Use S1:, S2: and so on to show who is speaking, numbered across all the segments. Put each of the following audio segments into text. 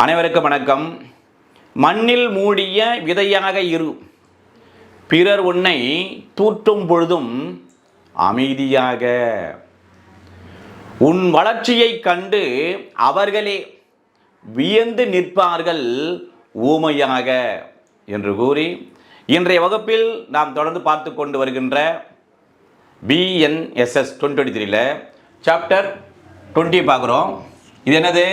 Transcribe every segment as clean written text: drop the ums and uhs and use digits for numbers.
S1: அனைவருக்கும் வணக்கம். மண்ணில் மூடிய விதையாக இரு, பிறர் உன்னை தூற்றும் பொழுதும் அமைதியாக. உன் வளர்ச்சியை கண்டு அவர்களே வியந்து நிற்பார்கள் ஊமையாக என்று கூறி இன்றைய வகுப்பில் நாம் தொடர்ந்து பார்த்து கொண்டு வருகின்ற BNSS 2023 சாப்டர் 20 பார்க்குறோம். இது என்னது?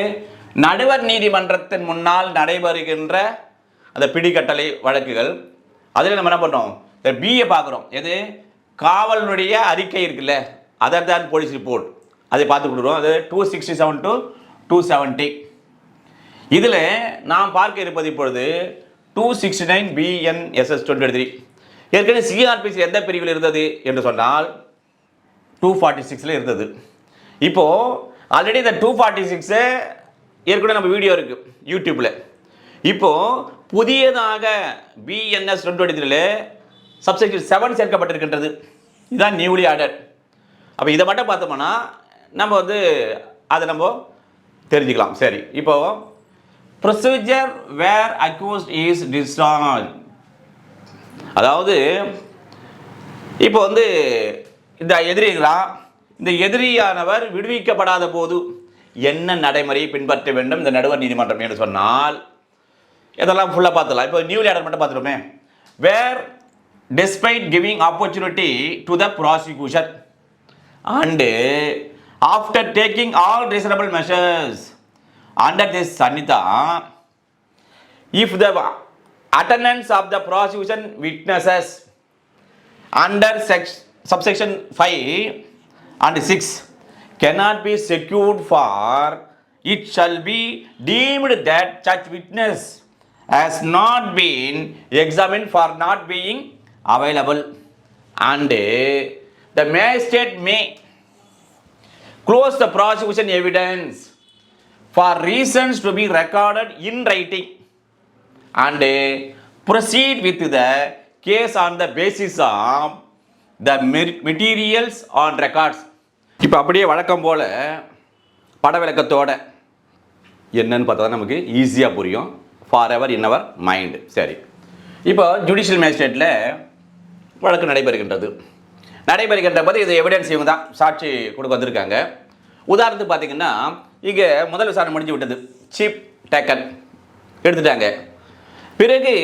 S1: நடுவர் நீதிமன்றத்தின் முன்னால் நடைபெறுகின்ற அந்த பிடிக்கட்டளை வழக்குகள். அதில் நம்ம என்ன பண்ணுறோம்? பிஏ பார்க்குறோம். எது? காவலுடைய அறிக்கை இருக்குல்ல, அதர் தேன் போலீஸ் ரிப்போர்ட், அதை பார்த்து கொடுக்குறோம். அது 267 to 270. இதில் நாம் பார்க்க இருப்பது இப்பொழுது 269 BNSS 2023. ஏற்கனவே சிஆர்பிசி எந்த பிரிவில் இருந்தது என்று சொன்னால் 246 இருந்தது. இப்போது ஆல்ரெடி இந்த 246 ஏற்கனவே நம்ம வீடியோ இருக்குது யூடியூப்பில். இப்போது புதியதாக BNS 2023 சப்செக்ஷன் 7 சேர்க்கப்பட்டிருக்கின்றது. இதுதான் நியூலி ஆர்டர். அப்போ இதை மட்டும் பார்த்தோம்னா நம்ம அதை நம்ம தெரிஞ்சுக்கலாம். சரி, இப்போது procedure where accused is discharge, அதாவது இப்போ இந்த இந்த எதிரியானவர் விடுவிக்கப்படாத போது என்ன நடைமுறையை பின்பற்ற வேண்டும் இந்த நடுவர் நீதிமன்றம் என்று சொன்னால் இதெல்லாம் ஃபுல்லாக பார்த்துக்கலாம். இப்போ நியூலி ஆர்டர் மட்டும் பார்த்துருமே. வேர் despite giving opportunity to the prosecution and after taking all reasonable measures under this sanitha, if the attendance of the prosecution witnesses under subsection 5 and 6 cannot be secured for, it shall be deemed that such witness has not been examined for not being available, and the magistrate may close the prosecution evidence for reasons to be recorded in writing and proceed with the case on the basis of the materials on records. இப்போ அப்படியே வழக்கம் போல் பட விளக்கத்தோட என்னன்னு பார்த்தா தான் நமக்கு ஈஸியாக புரியும். Forever in our mind. சரி, இப்போ ஜுடிஷியல் மேஜிஸ்ட்ரேட்டில் வழக்கு நடைபெறுகின்ற போது இது எவிடன்ஸ் இவங்க தான் சாட்சி கொடுக்க வந்திருக்காங்க. உதாரணத்துக்கு பார்த்தீங்கன்னா இங்கே முதல் விசாரணை முடிஞ்சு விட்டது, சீப் டேக்கன் எடுத்துட்டாங்க. பிறகு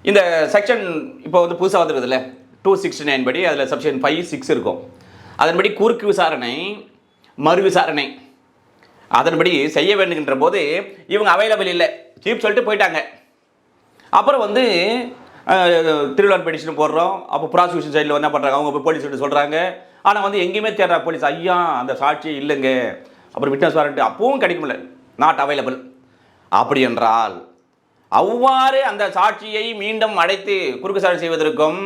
S1: இந்த செக்ஷன் இப்போ புதுசாக வந்துருக்குதுல்ல 269 படி அதில் செக்ஷன் 5, 6 இருக்கும். அதன்படி குறுக்கு விசாரணை, மறு விசாரணை அதன்படி செய்ய வேண்டுகின்ற போது இவங்க அவைலபிள் இல்லை, சீப் சொல்லிட்டு போயிட்டாங்க. அப்புறம் திருவிழான் பெடிஷன் போடுறோம். அப்போ ப்ராசிக்யூஷன் சைடில் என்ன பண்ணுறாங்க, அவங்க போய் போலீஸ் கிட்ட சொல்கிறாங்க. ஆனால் எங்கேயுமே தேடுறாங்க போலீஸ், ஐயா அந்த சாட்சி இல்லைங்க, அப்புறம் விட்னஸ் வாரண்ட் அப்பவும் கிடைக்கும்ல, நாட் அவைலபிள். அப்படி என்றால் அவ்வாறு அந்த சாட்சியை மீண்டும் அடைத்து குறுக்கு விசாரணை செய்வதற்கும்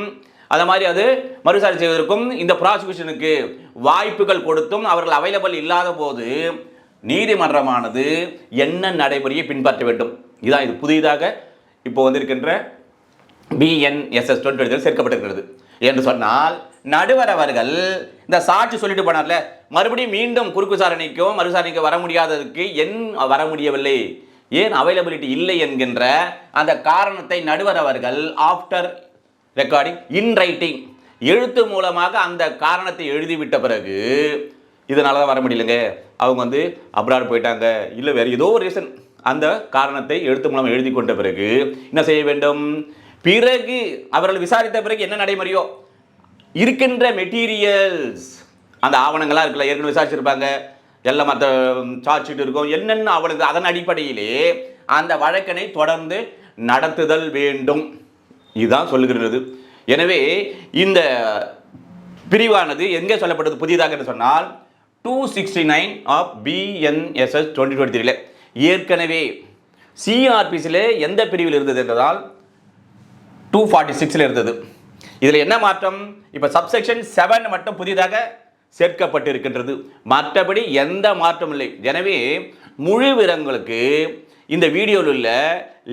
S1: அது மாதிரி அது மறுசாரி செய்வதற்கும் இந்த ப்ராசிக்யூஷனுக்கு வாய்ப்புகள் கொடுத்தும் அவர்கள் அவைலபிள் இல்லாத போது நீதிமன்றமானது என்ன நடைமுறையை பின்பற்ற வேண்டும். இதான் இது புதிதாக இப்போ இருக்கின்ற BNSS 2023 சேர்க்கப்பட்டிருக்கிறது. என்று சொன்னால் நடுவர் அவர்கள் இந்த சாட்சி சொல்லிட்டு போனார்ல, மறுபடியும் மீண்டும் குறுக்கு விசாரணைக்கும் மறுசாரணைக்கும் வர முடியாததுக்கு வர முடியவில்லை, ஏன் அவைலபிலிட்டி இல்லை என்கின்ற அந்த காரணத்தை நடுவர் அவர்கள் ஆஃப்டர் ரெக்கார்டிங் இன் ரைட்டிங் எழுத்து மூலமாக அந்த காரணத்தை எழுதிவிட்ட பிறகு இதனால தான் வர முடியலைங்க, அவங்க அப்ராட் போயிட்டாங்க, இல்லை வேறு ஏதோ ஒரு ரீசன், அந்த காரணத்தை எழுத்து மூலம் எழுதி கொண்ட பிறகு என்ன செய்ய வேண்டும்? பிறகு அவர்கள் விசாரித்த பிறகு என்ன நடைமுறையோ இருக்கின்ற மெட்டீரியல்ஸ், அந்த ஆவணங்களாக இருக்குல்ல, ஏற்கனவே விசாரிச்சிருப்பாங்க, எல்லாம் மற்ற சார்ஜ் ஷீட் இருக்கும், என்னென்ன ஆவணங்கள், அதன் அடிப்படையிலே அந்த வழக்கினை தொடர்ந்து நடத்துதல் வேண்டும். இதுதான் சொல்லுகிறது. எனவே இந்த பிரிவானது எங்கே சொல்லப்பட்டது புதிதாக என்று சொன்னால் 269 ஆஃப் BNSS 2023 ஏற்கனவே சிஆர்பிசியில் எந்த பிரிவில் இருந்தது என்றால் 246 இருந்தது. இதில் என்ன மாற்றம்? இப்போ சப்செக்ஷன் 7 மட்டும் புதிதாக சேர்க்கப்பட்டு இருக்கின்றது, மற்றபடி எந்த மாற்றம் இல்லை. எனவே முழு விவரங்களுக்கு இந்த வீடியோவில் உள்ள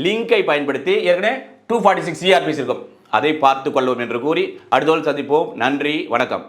S1: லிங்கை பயன்படுத்தி ஏற்கனவே 246 சிஆர்பிசி இருக்கும், அதை பார்த்து கொள்வோம் என்று கூறி அடுத்த சந்திப்போம். நன்றி, வணக்கம்.